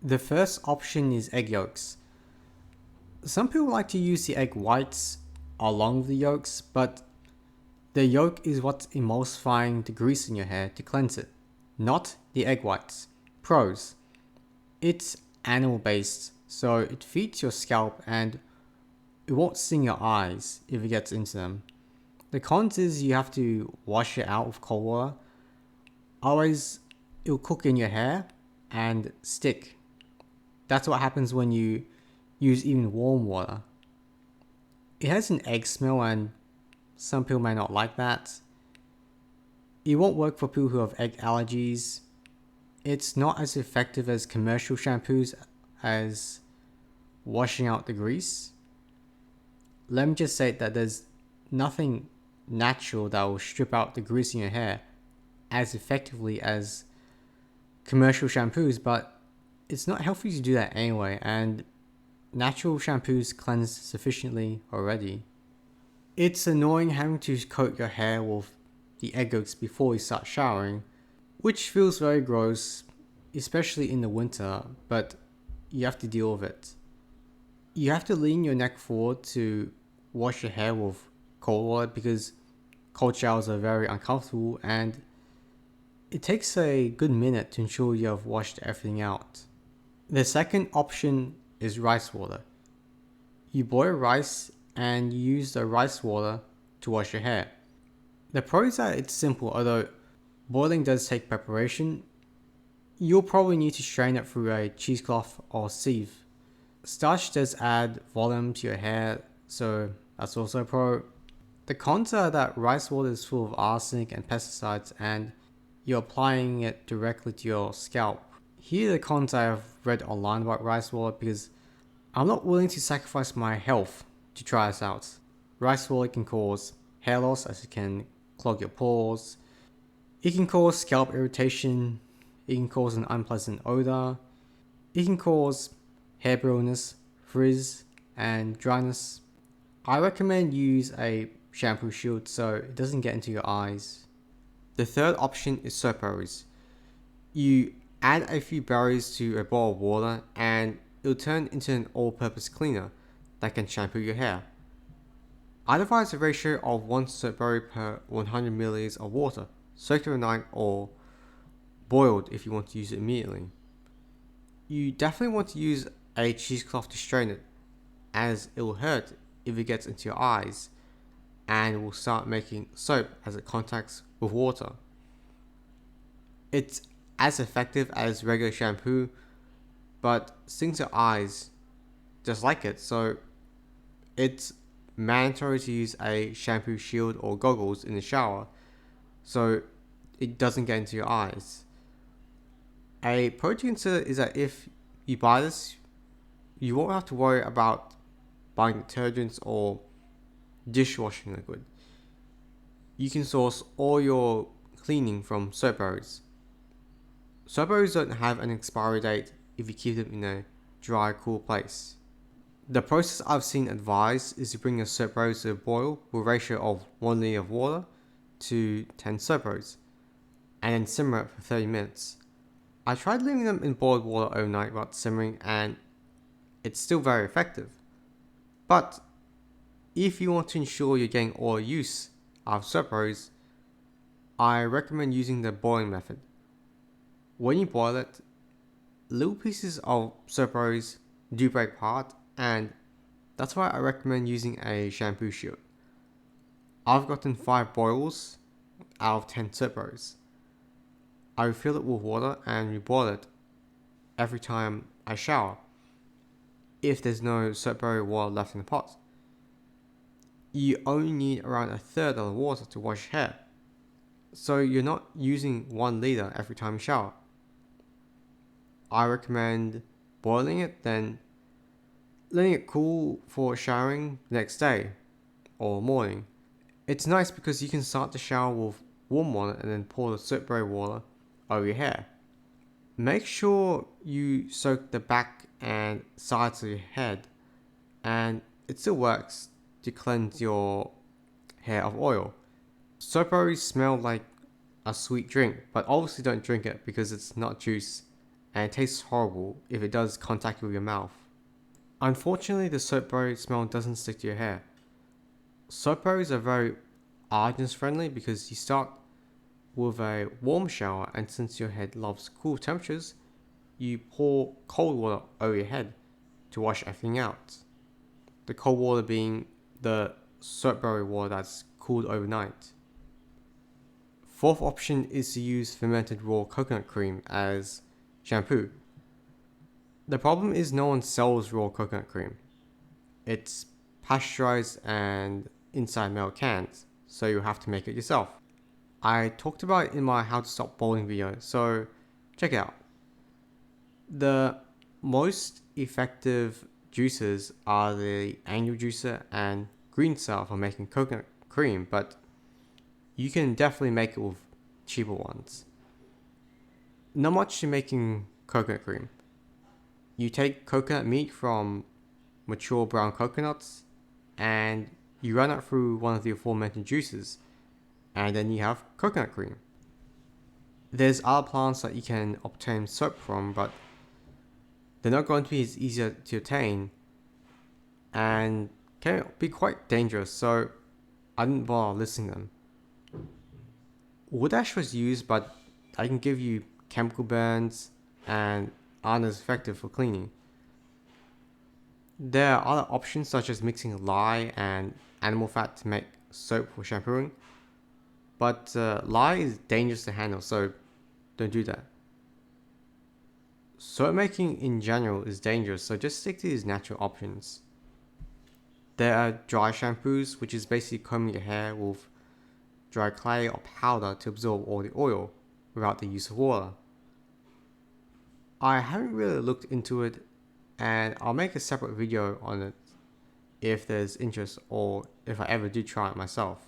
The first option is egg yolks. Some people like to use the egg whites along with the yolks, but the yolk is what's emulsifying the grease in your hair to cleanse it, not the egg whites. Pros: it's animal based, so it feeds your scalp and it won't sting your eyes if it gets into them. The cons is you have to wash it out with cold water, otherwise it'll cook in your hair and stick. That's what happens when you use even warm water. It has an egg smell and some people may not like that. It won't work for people who have egg allergies. It's not as effective as commercial shampoos as washing out the grease. Let me just say that there's nothing natural that will strip out the grease in your hair as effectively as commercial shampoos, but it's not healthy to do that anyway, and natural shampoos cleanse sufficiently already. It's annoying having to coat your hair with the egg yolks before you start showering, which feels very gross, especially in the winter, but you have to deal with it. You have to lean your neck forward to wash your hair with cold water because cold showers are very uncomfortable and it takes a good minute to ensure you have washed everything out. The second option is rice water. You boil rice and you use the rice water to wash your hair. The pro is that it's simple, although boiling does take preparation. You'll probably need to strain it through a cheesecloth or sieve. Starch does add volume to your hair, so that's also a pro. The cons are that rice water is full of arsenic and pesticides and you're applying it directly to your scalp. Here are the cons I have read online about rice water because I'm not willing to sacrifice my health to try this out. Rice water can cause hair loss as it can clog your pores. It can cause scalp irritation. It can cause an unpleasant odor. It can cause hair brittlness, frizz, and dryness. I recommend you use a shampoo shield so it doesn't get into your eyes. The third option is soap berries. You add a few berries to a bowl of water and it'll turn into an all-purpose cleaner that can shampoo your hair. I'd advise a ratio of 1 soap berry per 100 milliliters of water, soaked overnight or boiled if you want to use it immediately. You definitely want to use a cheesecloth to strain it, as it will hurt if it gets into your eyes and will start making soap as it contacts with water. It's as effective as regular shampoo, but stings your eyes just like it, so it's mandatory to use a shampoo shield or goggles in the shower so it doesn't get into your eyes. A pro to consider is that if you buy this, you won't have to worry about buying detergents or dishwashing liquid. You can source all your cleaning from soap berries. Soap berries don't have an expiry date if you keep them in a dry, cool place. The process I've seen advised is to bring your soap berries to a boil with a ratio of 1 liter of water to 10 soap berries, and then simmer it for 30 minutes. I tried leaving them in boiled water overnight while simmering and it's still very effective. But if you want to ensure you're getting all use out of soap berries, I recommend using the boiling method. When you boil it, little pieces of soap berries do break apart, and that's why I recommend using a shampoo shield. I've gotten 5 boils out of 10 soap berries. I refill it with water and reboil it every time I shower if there's no soap berry water left in the pot. You only need around a third of the water to wash your hair, so you're not using 1 liter every time you shower. I recommend boiling it, then letting it cool for showering the next day or morning. It's nice because you can start the shower with warm water and then pour the soap berry water over your hair. Make sure you soak the back and sides of your head, and it still works to cleanse your hair of oil. Soap berries smell like a sweet drink, but obviously don't drink it because it's not juice and it tastes horrible if it does contact with your mouth. Unfortunately, the soapberry smell doesn't stick to your hair. Soapberries are very hardness friendly because you start with a warm shower, and since your head loves cool temperatures, you pour cold water over your head to wash everything out. The cold water being the soapberry water that's cooled overnight. Fourth option is to use fermented raw coconut cream as shampoo. The problem is no one sells raw coconut cream. It's pasteurized and inside metal cans, so you have to make it yourself. I talked about it in my how to stop balding video, so check it out. The most effective juices are the Angel Juicer and Green Cell for making coconut cream, but you can definitely make it with cheaper ones. Not much to making coconut cream. You take coconut meat from mature brown coconuts and you run it through one of the aforementioned juices, and then you have coconut cream. There's other plants that you can obtain soap from, but they're not going to be as easy to obtain and can be quite dangerous, so I didn't bother listing them. Wood ash was used, but I can give you chemical burns and aren't as effective for cleaning. There are other options such as mixing lye and animal fat to make soap for shampooing, but lye is dangerous to handle, so don't do that. Soap making in general is dangerous, so just stick to these natural options. There are dry shampoos, which is basically combing your hair with dry clay or powder to absorb all the oil without the use of water. I haven't really looked into it, and I'll make a separate video on it if there's interest or if I ever do try it myself.